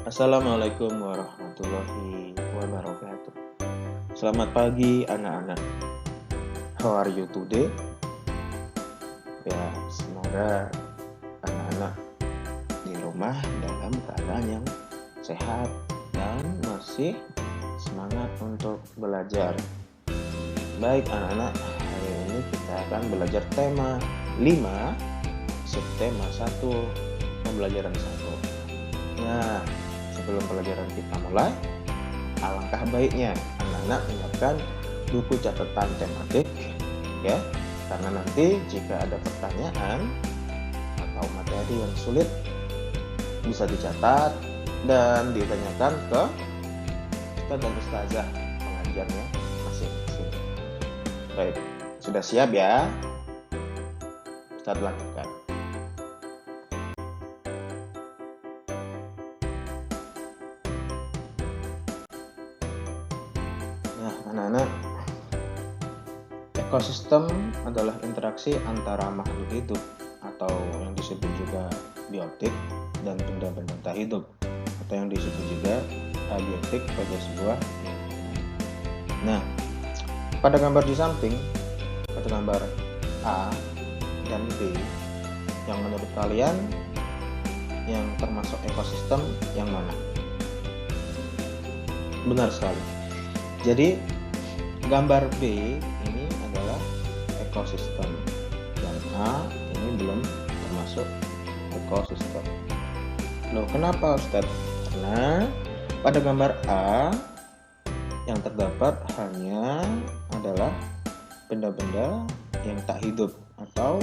Assalamualaikum warahmatullahi wabarakatuh. Selamat pagi anak-anak. How are you today? Ya, semoga anak-anak di rumah dalam keadaan yang sehat dan masih semangat untuk belajar. Baik anak-anak, hari ini kita akan belajar tema 5, subtema 1, pembelajaran 1. Nah, sebelum pelajaran kita mulai, alangkah baiknya anak-anak menyiapkan buku catatan tematik ya, karena nanti jika ada pertanyaan atau materi yang sulit bisa dicatat dan ditanyakan ke ustaz dan ustazah pengajarnya masing-masing. Baik, sudah siap ya? Ustaz lanjutkan. Nah, anak-anak, ekosistem adalah interaksi antara makhluk hidup atau yang disebut juga biotik dan benda-benda tak hidup atau yang disebut juga abiotik pada sebuah. Nah, pada gambar di samping, pada gambar A dan B, yang menurut kalian yang termasuk ekosistem yang mana? Benar sekali. Jadi gambar B ini adalah ekosistem dan A ini belum termasuk ekosistem. Loh, kenapa Ustadz? Karena pada gambar A yang terdapat hanya adalah benda-benda yang tak hidup atau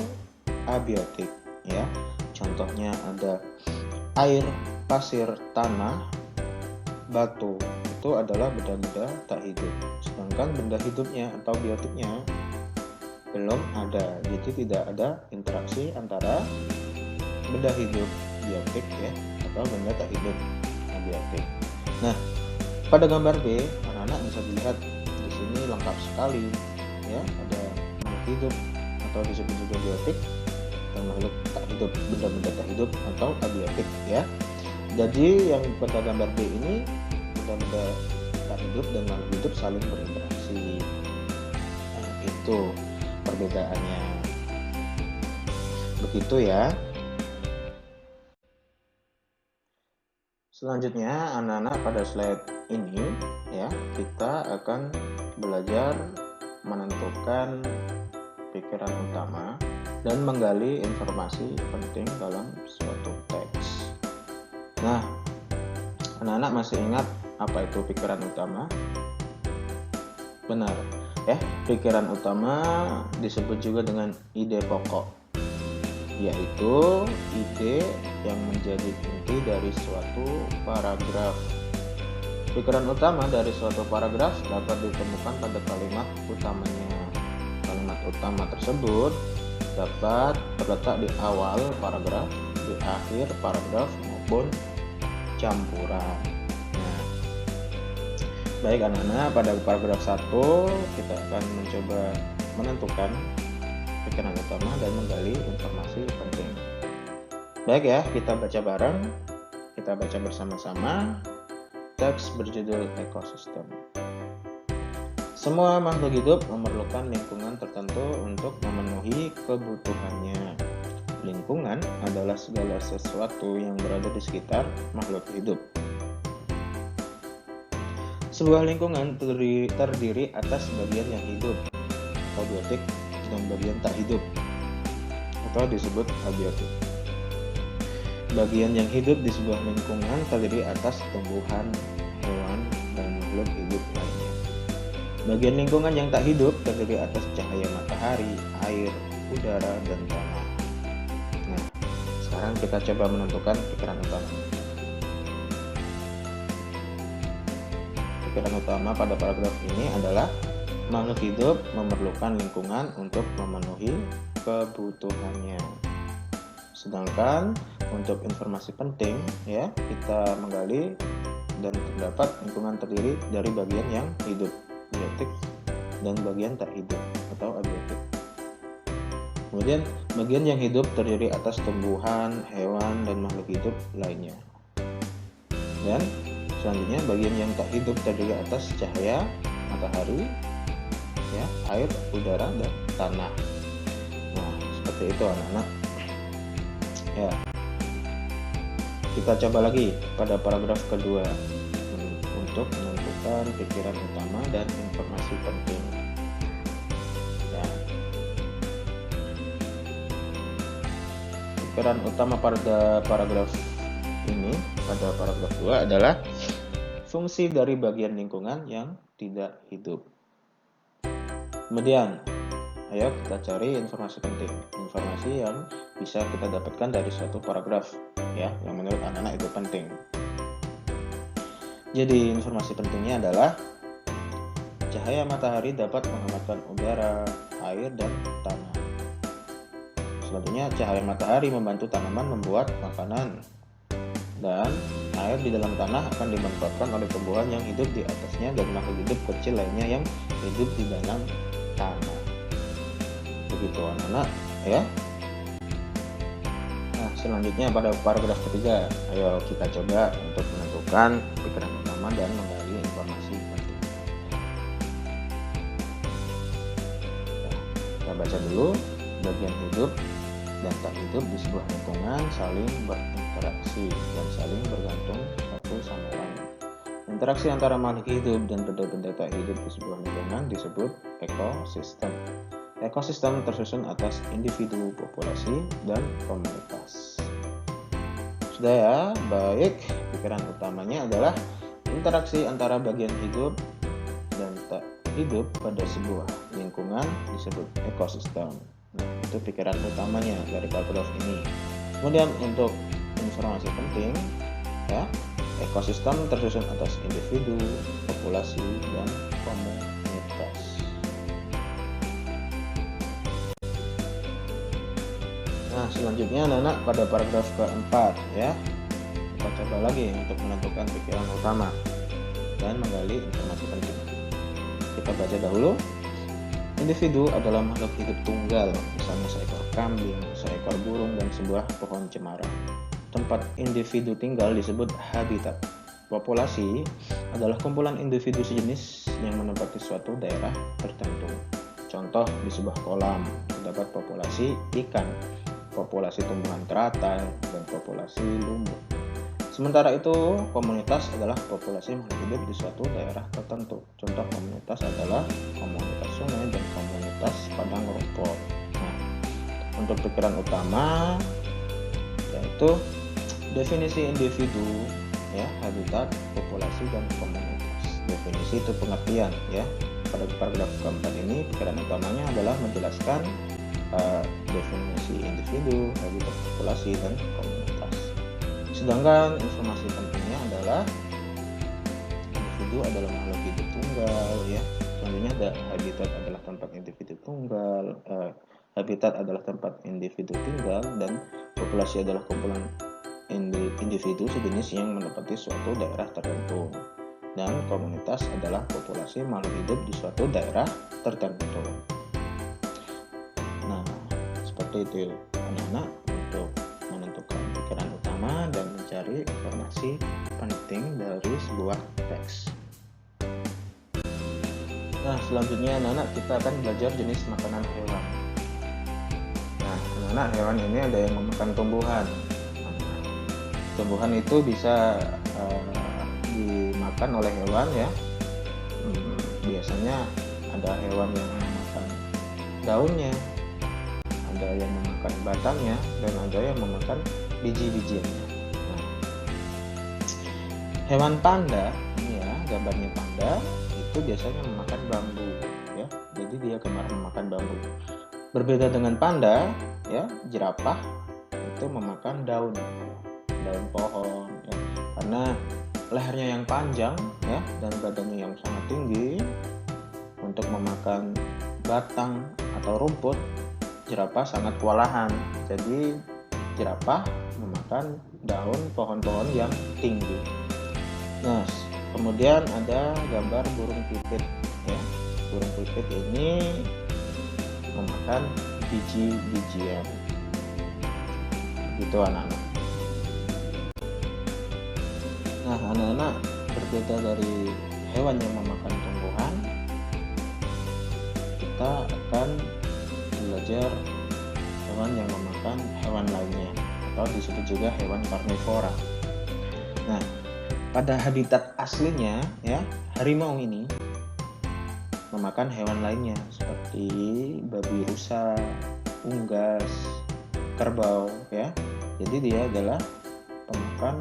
abiotik ya. Contohnya ada air, pasir, tanah, batu. Itu adalah benda-benda tak hidup. Sedangkan benda hidupnya atau biotiknya belum ada. Jadi tidak ada interaksi antara benda hidup biotik ya atau benda tak hidup abiotik. Nah, pada gambar B, anak-anak bisa dilihat di sini lengkap sekali ya, ada makhluk hidup atau disebut juga biotik dan makhluk tak hidup, benda-benda tak hidup atau abiotik ya. Jadi yang pada gambar B ini benda-benda tak hidup dan makhluk hidup saling berinteraksi. Nah, itu perbedaannya. Begitu ya. Selanjutnya anak-anak pada slide ini ya, kita akan belajar menentukan pikiran utama dan menggali informasi penting dalam suatu teks. Nah, anak-anak masih ingat apa itu pikiran utama? Benar ya, pikiran utama disebut juga dengan ide pokok, yaitu ide yang menjadi inti dari suatu paragraf. Pikiran utama dari suatu paragraf dapat ditemukan pada kalimat utamanya. Kalimat utama tersebut dapat terletak di awal paragraf, di akhir paragraf maupun campuran. Nah, baik anak-anak, pada paragraf 1 kita akan mencoba menentukan pikiran utama dan menggali informasi penting. Baik ya, kita baca bareng, kita baca bersama-sama teks berjudul ekosistem. Semua makhluk hidup memerlukan lingkungan tertentu untuk memenuhi kebutuhannya. Lingkungan adalah segala sesuatu yang berada di sekitar makhluk hidup. Sebuah lingkungan terdiri atas bagian yang hidup atau biotik dan bagian tak hidup atau disebut abiotik. Bagian yang hidup di sebuah lingkungan terdiri atas tumbuhan, hewan, dan makhluk hidup lainnya. Bagian lingkungan yang tak hidup terdiri atas cahaya matahari, air, udara, dan tanah. Nah, sekarang kita coba menentukan pikiran utama. Pikiran utama pada paragraf ini adalah makhluk hidup memerlukan lingkungan untuk memenuhi kebutuhannya. Sedangkan untuk informasi penting ya, kita menggali dan terdapat lingkungan terdiri dari bagian yang hidup, biotik, dan bagian tak hidup atau abiotik. Kemudian bagian yang hidup terdiri atas tumbuhan, hewan, dan makhluk hidup lainnya. Dan selanjutnya bagian yang tak hidup terdiri atas cahaya matahari, ya, air, udara, dan tanah. Nah, seperti itu anak-anak. Ya, kita coba lagi pada paragraf kedua untuk menentukan pikiran utama dan informasi penting. Ya. Pikiran utama pada paragraf ini, pada paragraf 2 adalah fungsi dari bagian lingkungan yang tidak hidup. Kemudian, ayo kita cari informasi penting, informasi yang bisa kita dapatkan dari suatu paragraf, ya, yang menurut anak-anak itu penting. Jadi informasi pentingnya adalah cahaya matahari dapat menghangatkan udara, air, dan tanah. Selanjutnya, cahaya matahari membantu tanaman membuat makanan, dan air di dalam tanah akan dimanfaatkan oleh tumbuhan yang hidup di atasnya dan makhluk hidup kecil lainnya yang hidup di dalam tanah. Begitu anak-anak, ya. Nah, selanjutnya pada paragraf ketiga, ayo kita coba untuk menentukan pikiran utama dan menggali informasi penting. Nah, kita baca dulu. Bagian hidup dan tak hidup di sebuah lingkungan saling berinteraksi dan saling bergantung satu sama lain. Interaksi antara makhluk hidup dan benda-benda tak hidup di sebuah lingkungan disebut ekosistem. Ekosistem tersusun atas individu, populasi, dan komunitas. Sudah ya, baik. Pikiran utamanya adalah interaksi antara bagian hidup dan tak hidup pada sebuah lingkungan disebut ekosistem. Nah, itu pikiran utamanya dari paragraf ini. Kemudian untuk informasi penting, ya, ekosistem tersusun atas individu, populasi, dan komunitas. Nah, selanjutnya anak-anak pada paragraf keempat, ya, kita coba lagi untuk menentukan pikiran utama dan menggali informasi penting. Kita baca dahulu. Individu adalah makhluk hidup tunggal, misalnya seekor kambing, seekor burung, dan sebuah pohon cemara. Tempat individu tinggal disebut habitat. Populasi adalah kumpulan individu sejenis yang menempati suatu daerah tertentu. Contoh, di sebuah kolam terdapat populasi ikan, populasi tumbuhan teratai, dan populasi lumut. Sementara itu, komunitas adalah populasi makhluk hidup di suatu daerah tertentu. Contoh komunitas adalah komunitas sungai dan komunitas padang rumput. Nah, untuk pikiran utama yaitu definisi individu, ya, habitat, populasi, dan komunitas. Definisi itu pengertian, ya. Pada paragraf keempat ini pikiran utamanya adalah menjelaskan definisi individu, habitat, populasi, dan komunitas. Sedangkan informasi pentingnya adalah individu adalah makhluk hidup tunggal, ya. Selanjutnya ada habitat adalah tempat individu tunggal, habitat adalah tempat individu tinggal, dan populasi adalah kumpulan individu sejenis yang menempati suatu daerah tertentu. Dan komunitas adalah populasi makhluk hidup di suatu daerah tertentu. Nah, seperti itu anak-anak untuk menentukan pikiran utama dan mencari informasi penting dari sebuah teks. Nah, selanjutnya anak-anak kita akan belajar jenis makanan hewan. Nah, anak-anak, hewan ini ada yang memakan tumbuhan. Tumbuhan itu bisa dimakan oleh hewan, ya. Biasanya ada hewan yang memakan daunnya, ada yang memakan batangnya, dan ada yang memakan biji-bijiannya. Nah, hewan panda, ini ya gambarnya panda, itu biasanya memakan bambu, ya. Jadi dia gemar memakan bambu. Berbeda dengan panda, ya, jerapah itu memakan daun pohon, ya. Karena lehernya yang panjang, ya, dan badannya yang sangat tinggi, untuk memakan batang atau rumput, jerapah sangat kewalahan. Jadi jerapah memakan daun pohon-pohon yang tinggi. Nah, kemudian ada gambar burung pipit, ya. Burung pipit ini memakan biji-bijian. Gitu anak-anak. Nah, anak-anak, berbeda dari hewan yang memakan tumbuhan, kita akan belajar hewan yang memakan hewan lainnya, atau disebut juga hewan karnivora. Nah, pada habitat aslinya ya, harimau ini memakan hewan lainnya seperti babi rusa, unggas, kerbau ya. Jadi dia adalah pemakan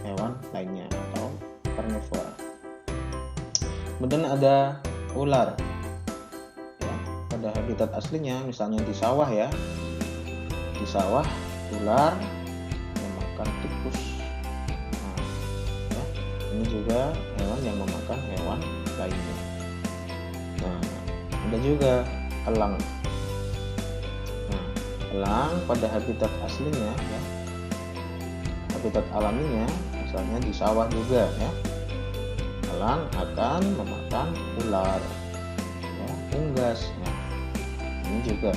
hewan lainnya atau karnivora. Kemudian ada ular. Ya, pada habitat aslinya misalnya di sawah ya. Di sawah ular memakan tikus. Nah, ya, ini juga hewan yang memakan hewan lainnya. Nah, ada juga elang. Nah, elang pada habitat aslinya ya, habitat alaminya misalnya di sawah juga ya, elang akan memakan ular ya, unggas ya. Ini juga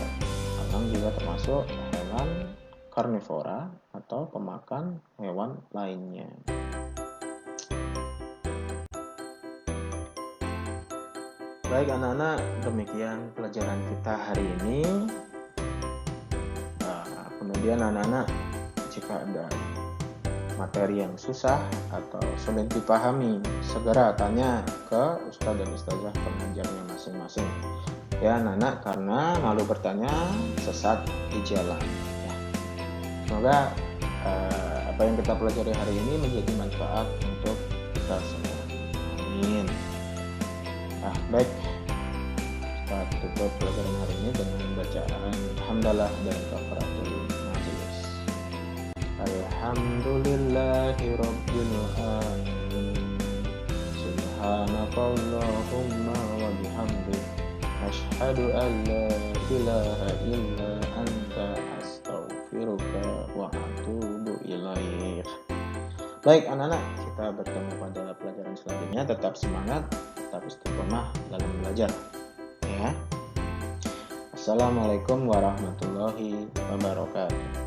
elang juga termasuk hewan karnivora atau pemakan hewan lainnya. Baik anak-anak, demikian pelajaran kita hari ini. Kemudian anak-anak, jika ada materi yang susah atau sulit dipahami, segera tanya ke ustadz dan ustazah pengajarnya masing-masing. Ya anak-anak, karena malu bertanya sesat di jalan. Ya. Semoga apa yang kita pelajari hari ini menjadi manfaat untuk kita semua. Amin. Nah, baik. Kita tutup pelajaran hari ini dengan bacaan hamdalah dan kafaratul majelis. Alhamdulillahi rabbil alamin. Subhanakallahumma wa bihamdik, asyhadu an la ilaha illa anta, astaghfiruka wa atubu ilaik. Baik anak-anak, kita bertemu pada pelajaran selanjutnya. Tetap semangat, tetap istiqomah dalam belajar ya. Assalamualaikum warahmatullahi wabarakatuh.